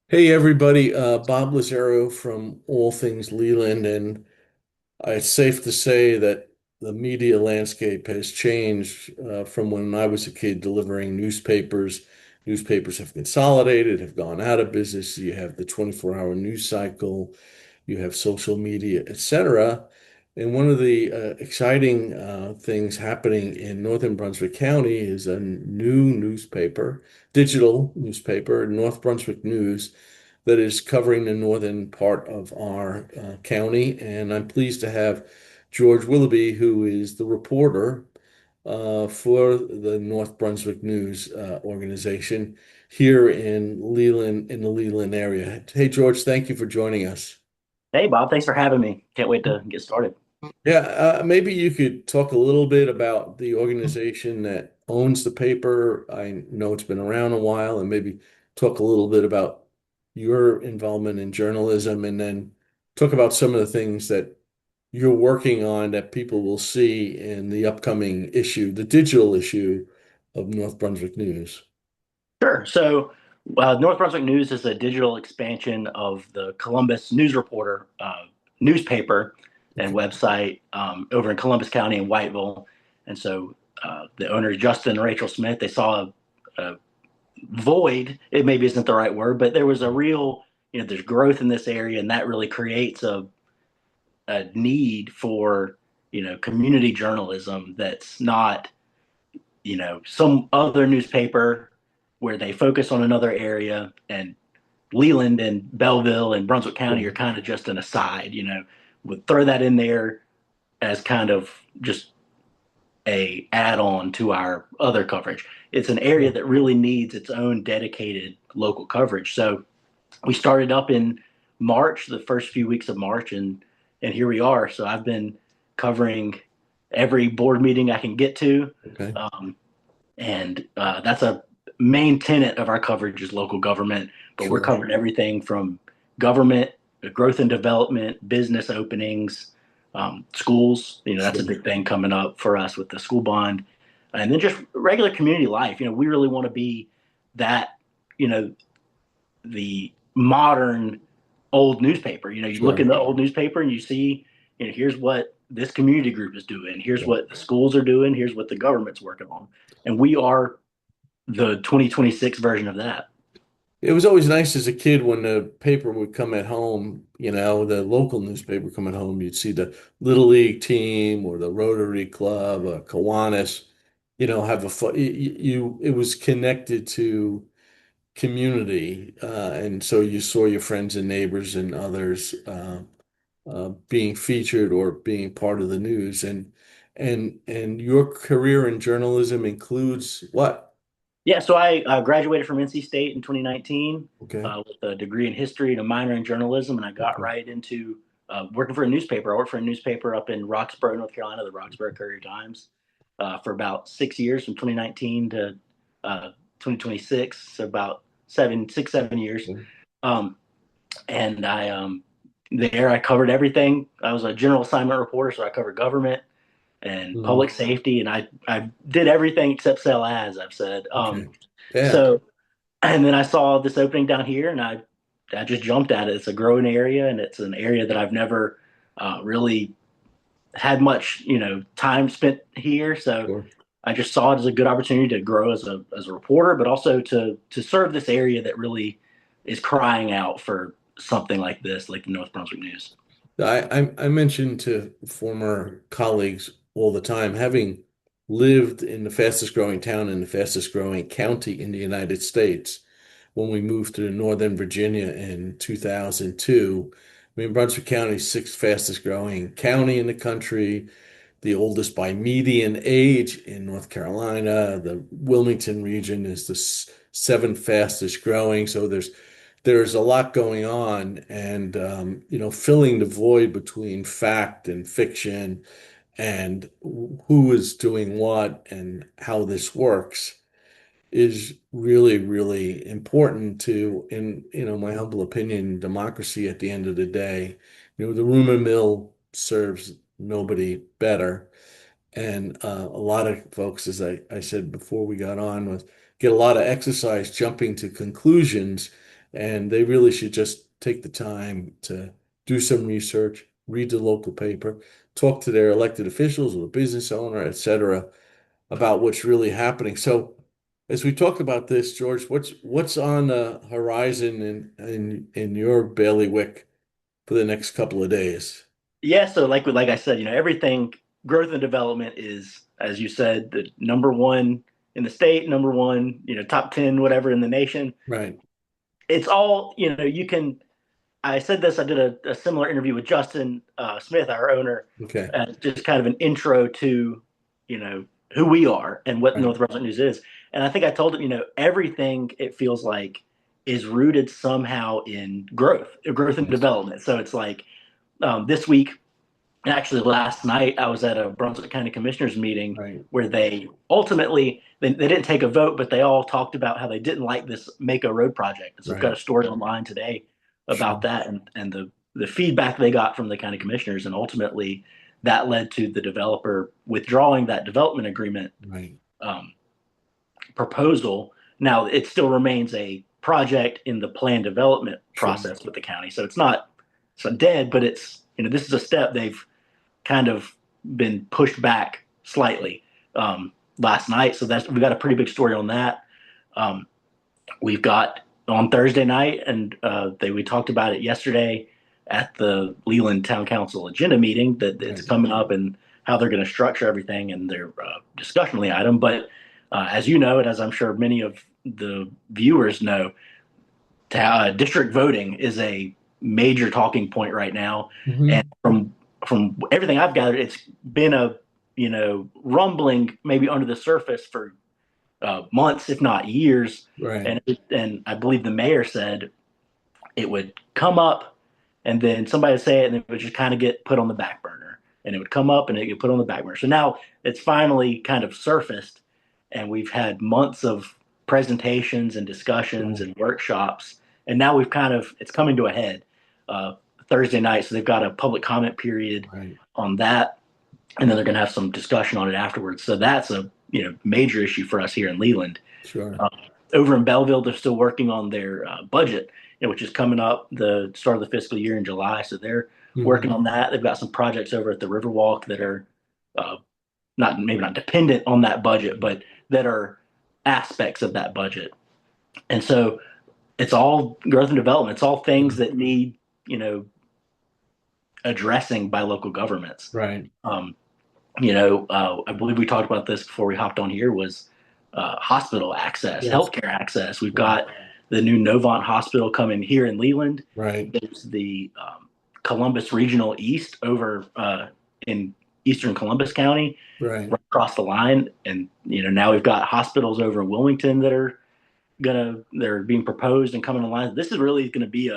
Hey everybody, Bob Lazaro from All Things Leland, and it's safe to say that the media landscape has changed from when I was a kid delivering newspapers. Newspapers have consolidated, have gone out of business. You have the 24-hour news cycle, you have social media, etc. And one of the exciting things happening in northern Brunswick County is a new newspaper, digital newspaper, North Brunswick News, that is covering the northern part of our county. And I'm pleased to have George Willoughby, who is the reporter for the North Brunswick News organization here in Leland, in the Leland area. Hey, George, thank you for joining us. Hey Bob, thanks for having me. Can't wait to get started. Yeah, maybe you could talk a little bit about the organization that owns the paper. I know it's been around a while, and maybe talk a little bit about your involvement in journalism, and then talk about some of the things that you're working on that people will see in the upcoming issue, the digital issue of North Brunswick News. Sure. North Brunswick News is a digital expansion of the Columbus News Reporter newspaper and Okay. website over in Columbus County in Whiteville. And so the owners, Justin and Rachel Smith, they saw a void. It maybe isn't the right word, but there was a real, there's growth in this area, and that really creates a need for, community journalism that's not some other newspaper where they focus on another area, and Leland and Belleville and Brunswick County are kind of just an aside, would throw that in there as kind of just a add-on to our other coverage. It's an area that really needs its own dedicated local coverage. So we started up in March, the first few weeks of March, and here we are. So I've been covering every board meeting I can get to. Okay. Um, and that's a main tenet of our coverage is local government. But we're Sure. covering everything from government, growth and development, business openings, schools. That's a Sure. big thing coming up for us with the school bond, and then just regular community life. We really want to be that. You know, the modern old newspaper. You look in Sure. the old newspaper and you see, here's what this community group is doing. Here's Yeah. what the schools are doing. Here's what the government's working on. And we are the 2026 version of that. It was always nice as a kid when the paper would come at home, the local newspaper come at home, you'd see the Little League team or the Rotary Club, Kiwanis, have a fun, it was connected to community. And so you saw your friends and neighbors and others being featured or being part of the news. And your career in journalism includes what? Yeah, so I graduated from NC State in 2019 Okay. with a degree in history and a minor in journalism, and I got Okay. right into working for a newspaper. I worked for a newspaper up in Roxborough, North Carolina, the Roxborough Courier Times, for about 6 years, from 2019 to 2026, so about 7 6 7 years. Um, and there I covered everything. I was a general assignment reporter, so I covered government and Mhm. public safety, and I did everything except sell ads. I've said. Okay. Yeah. So and then I saw this opening down here, and I just jumped at it. It's a growing area, and it's an area that I've never really had much time spent here. So Sure. I just saw it as a good opportunity to grow as a reporter, but also to serve this area that really is crying out for something like this, like the North Brunswick News. I mention to former colleagues all the time, having lived in the fastest growing town in the fastest growing county in the United States, when we moved to Northern Virginia in 2002. I mean, Brunswick County is sixth fastest growing county in the country, the oldest by median age in North Carolina. The Wilmington region is the seventh fastest growing. So there's a lot going on, and filling the void between fact and fiction, and who is doing what and how this works is really, really important to, in my humble opinion, democracy at the end of the day. The rumor mill serves nobody better. And a lot of folks, as I said before we got on, was get a lot of exercise jumping to conclusions and they really should just take the time to do some research, read the local paper, talk to their elected officials or the business owner, etc., about what's really happening. So, as we talk about this, George, what's on the horizon in your bailiwick for the next couple of days? Yeah, so like I said, everything growth and development is, as you said, the number one in the state, number one, top 10, whatever in the nation. Right. It's all, you can. I said this. I did a similar interview with Justin Smith, our owner, Okay. just kind of an intro to, who we are and what Right. North Brunswick News is. And I think I told him, everything it feels like is rooted somehow in growth and Yes. development. So it's like this week, actually last night, I was at a Brunswick County Commissioners meeting Right. where they ultimately they didn't take a vote, but they all talked about how they didn't like this Mako Road project. And so we've got Right. a story online today Sure. about that and the feedback they got from the county commissioners, and ultimately that led to the developer withdrawing that development agreement Right. um, proposal. Now it still remains a project in the plan development Sure. process with the county, so it's not dead, but it's this is a step they've kind of been pushed back slightly last night. So we got a pretty big story on that. Um, we've got on Thursday night, and we talked about it yesterday at the Leland Town Council agenda meeting that it's Right. coming up and how they're going to structure everything and their discussionally item. But as you know, and as I'm sure many of the viewers know, district voting is a major talking point right now, and Hmm. from everything I've gathered, it's been a rumbling maybe under the surface for months, if not years, Right. and I believe the mayor said it would come up, and then somebody would say it, and it would just kind of get put on the back burner, and it would come up, and it get put on the back burner. So now it's finally kind of surfaced, and we've had months of presentations and discussions Sure. and workshops, and now it's coming to a head Thursday night. So they've got a public comment period Right. on that, and then they're going to have some discussion on it afterwards. So that's a major issue for us here in Leland. Sure. Uh, Over in Belleville, they're still working on their budget, which is coming up the start of the fiscal year in July. So they're working Hmm. on that. They've got some projects over at the Riverwalk that are uh, not maybe not dependent on that budget, but that are aspects of that budget. And so it's all growth and development. It's all things Sure. that need you know addressing by local governments. Right. Um, I believe we talked about this before we hopped on here, was hospital access, Yes. healthcare access. We've Right. got the new Novant Hospital coming here in Leland. Right. There's the Columbus Regional East over in eastern Columbus County, Right. right across the line. And, now we've got hospitals over in Wilmington they're being proposed and coming online. This is really going to be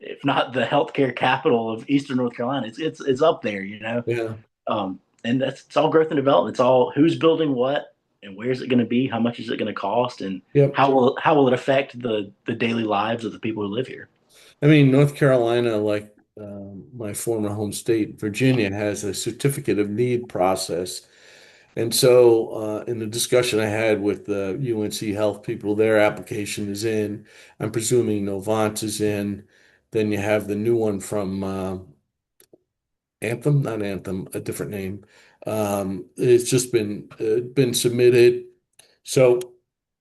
if not the healthcare capital of Eastern North Carolina, it's up there. Yeah. And it's all growth and development. It's all who's building what and where's it going to be, how much is it going to cost, and Yep. how will it affect the daily lives of the people who live here. I mean, North Carolina, like my former home state, Virginia, has a certificate of need process. And so, in the discussion I had with the UNC Health people, their application is in. I'm presuming Novant is in. Then you have the new one from Anthem, not Anthem, a different name. It's just been submitted. So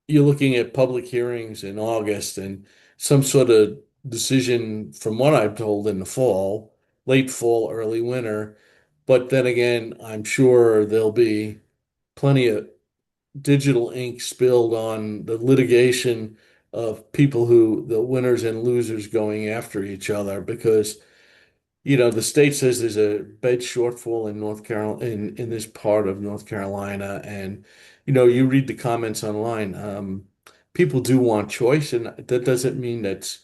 you're looking at public hearings in August and some sort of decision, from what I'm told, in the fall, late fall, early winter. But then again, I'm sure there'll be plenty of digital ink spilled on the litigation of people who, the winners and losers, going after each other because the state says there's a bed shortfall in North Carolina, in this part of North Carolina, and you read the comments online. People do want choice, and that doesn't mean that's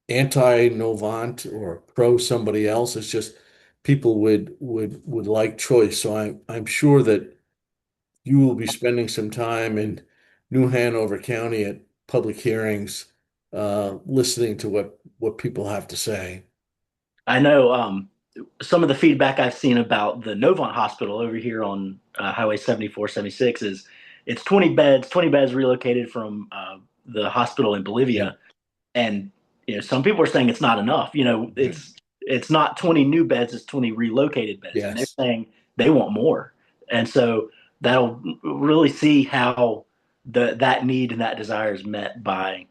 anti-Novant or pro somebody else. It's just people would like choice. So I'm sure that you will be spending some time in New Hanover County at public hearings, listening to what people have to say. I know some of the feedback I've seen about the Novant Hospital over here on Highway 74, 76 is it's 20 beds relocated from the hospital in Yeah. Bolivia, And some people are saying it's not enough. Okay. It's not 20 new beds, it's 20 relocated beds, and they're Yes. saying they want more. And so that'll really see how that need and that desire is met by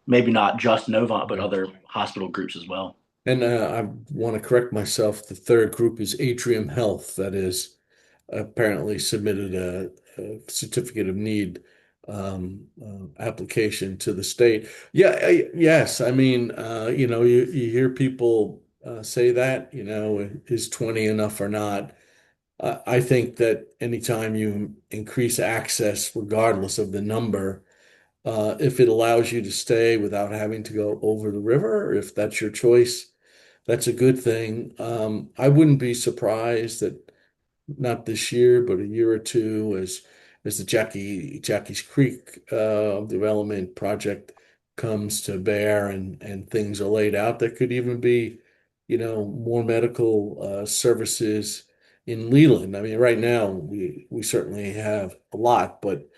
maybe not just Novant, but Yeah. other hospital groups as well. And I want to correct myself. The third group is Atrium Health, that is apparently submitted a certificate of need application to the state. Yeah, yes. I mean, you hear people say that, is 20 enough or not? I think that anytime you increase access, regardless of the number, if it allows you to stay without having to go over the river, if that's your choice, that's a good thing. I wouldn't be surprised that not this year, but a year or two as the Jackie's Creek development project comes to bear and things are laid out. There could even be, more medical services in Leland. I mean, right now we certainly have a lot, but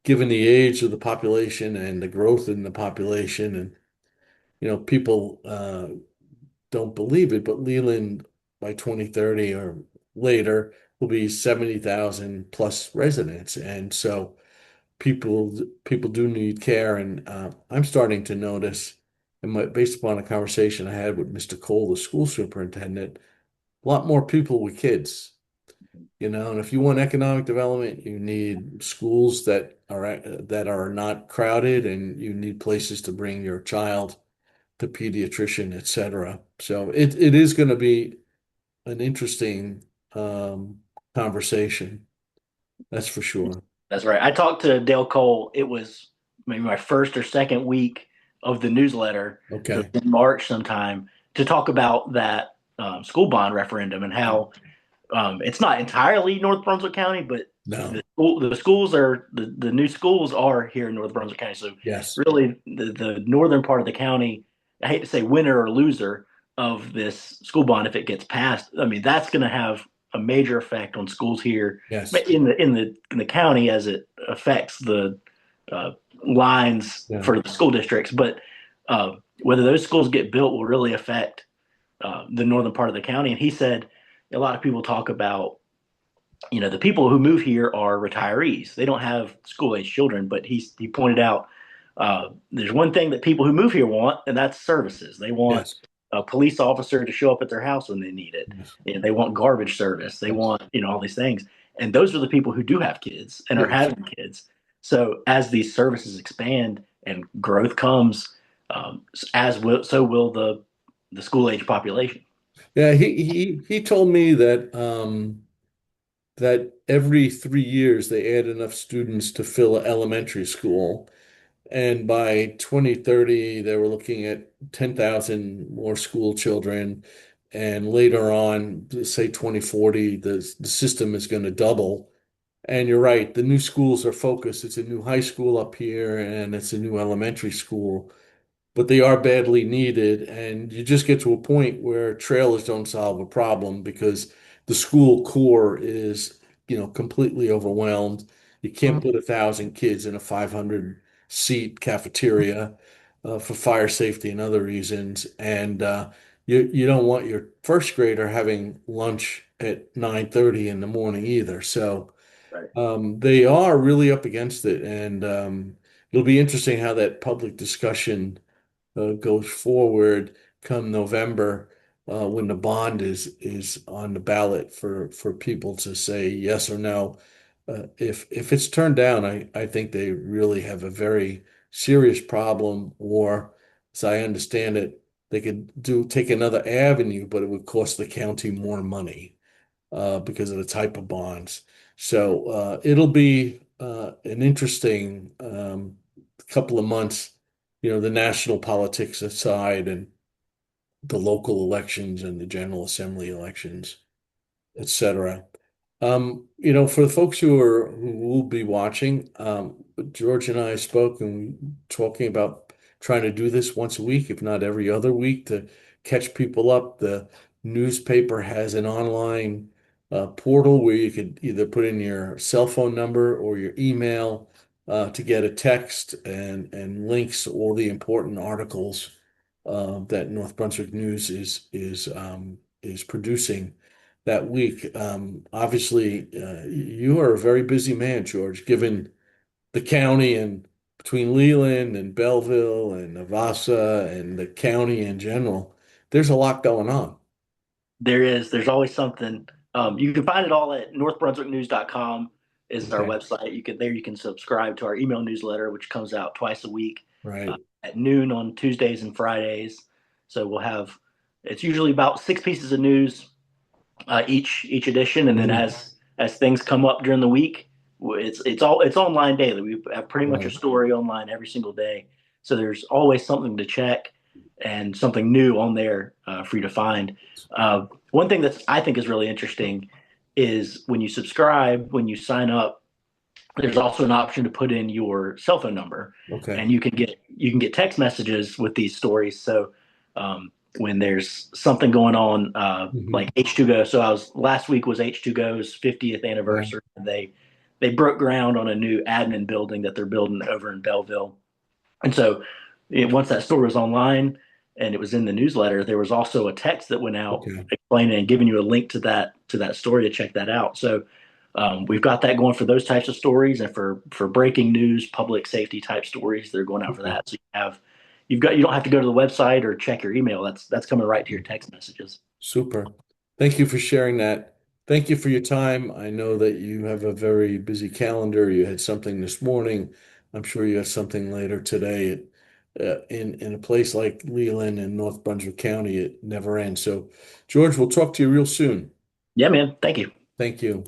given the age of the population and the growth in the population, and people don't believe it, but Leland by 2030 or later will be 70,000 plus residents. And so people do need care. And I'm starting to notice, based upon a conversation I had with Mr. Cole, the school superintendent, a lot more people with kids. And if you want economic development, you need schools that are not crowded, and you need places to bring your child, the pediatrician, etc. So it is going to be an interesting conversation. That's for sure. That's right. I talked to Dale Cole. It was maybe my first or second week of the newsletter. So Okay. in March sometime to talk about that school bond referendum and how it's not entirely North Brunswick County, but No. the schools are the new schools are here in North Brunswick County. So Yes. really, the northern part of the county, I hate to say winner or loser of this school bond if it gets passed. I mean, that's going to have a major effect on schools here Yes. in the county as it affects the uh, lines Yeah. for the school districts. But whether those schools get built will really affect the northern part of the county. And he said a lot of people talk about, the people who move here are retirees. They don't have school age children, but he pointed out there's one thing that people who move here want, and that's services. They want Yes. a police officer to show up at their house when they need it. Yes. They want garbage service. They Yes. want all these things, and those are the people who do have kids and are Yes. having kids. So as these services expand and growth comes, so will the school age population. Yeah. He told me that every 3 years they add enough students to fill an elementary school. And by 2030, they were looking at 10,000 more school children. And later on, say 2040, the system is going to double. And you're right, the new schools are focused. It's a new high school up here, and it's a new elementary school, but they are badly needed. And you just get to a point where trailers don't solve a problem because the school core is, completely overwhelmed. You can't put 1,000 kids in a 500 seat cafeteria for fire safety and other reasons. And you don't want your first grader having lunch at 9:30 in the morning either. So Right. they are really up against it, and it'll be interesting how that public discussion goes forward come November when the bond is on the ballot for people to say yes or no. If it's turned down, I think they really have a very serious problem, or as I understand it, they could take another avenue, but it would cost the county more money because of the type of bonds. So it'll be an interesting couple of months, the national politics aside and the local elections and the General Assembly elections, etc. For the folks who will be watching, George and I spoke and we talking about trying to do this once a week, if not every other week, to catch people up. The newspaper has an online portal where you could either put in your cell phone number or your email, to get a text and links to all the important articles that North Brunswick News is producing that week. Obviously, you are a very busy man, George, given the county and between Leland and Belleville and Navassa and the county in general. There's a lot going on. There's always something. You can find it all at northbrunswicknews.com is our Okay, website. You can subscribe to our email newsletter, which comes out twice a week right. at noon on Tuesdays and Fridays. So it's usually about 6 pieces of news each edition, and then Mhm. as things come up during the week, it's online daily. We have pretty much a Right. story online every single day, so there's always something to check and something new on there for you to find. One thing that I think is really interesting is when you subscribe, when you sign up, there's also an option to put in your cell phone number, Okay. and you can get text messages with these stories. So when there's something going on, Hmm. like H2Go. So I was last week was H2Go's 50th Yeah. anniversary. And they broke ground on a new admin building that they're building over in Belleville. And so once that story was online and it was in the newsletter, there was also a text that went out Okay. explaining and giving you a link to that story to check that out. So we've got that going for those types of stories, and for breaking news, public safety type stories, they're going out for Okay. that. So you don't have to go to the website or check your email. That's coming right to your text messages. Super. Thank you for sharing that. Thank you for your time. I know that you have a very busy calendar. You had something this morning. I'm sure you have something later today. In a place like Leland and North Brunswick County, it never ends. So, George, we'll talk to you real soon. Yeah, man. Thank you. Thank you.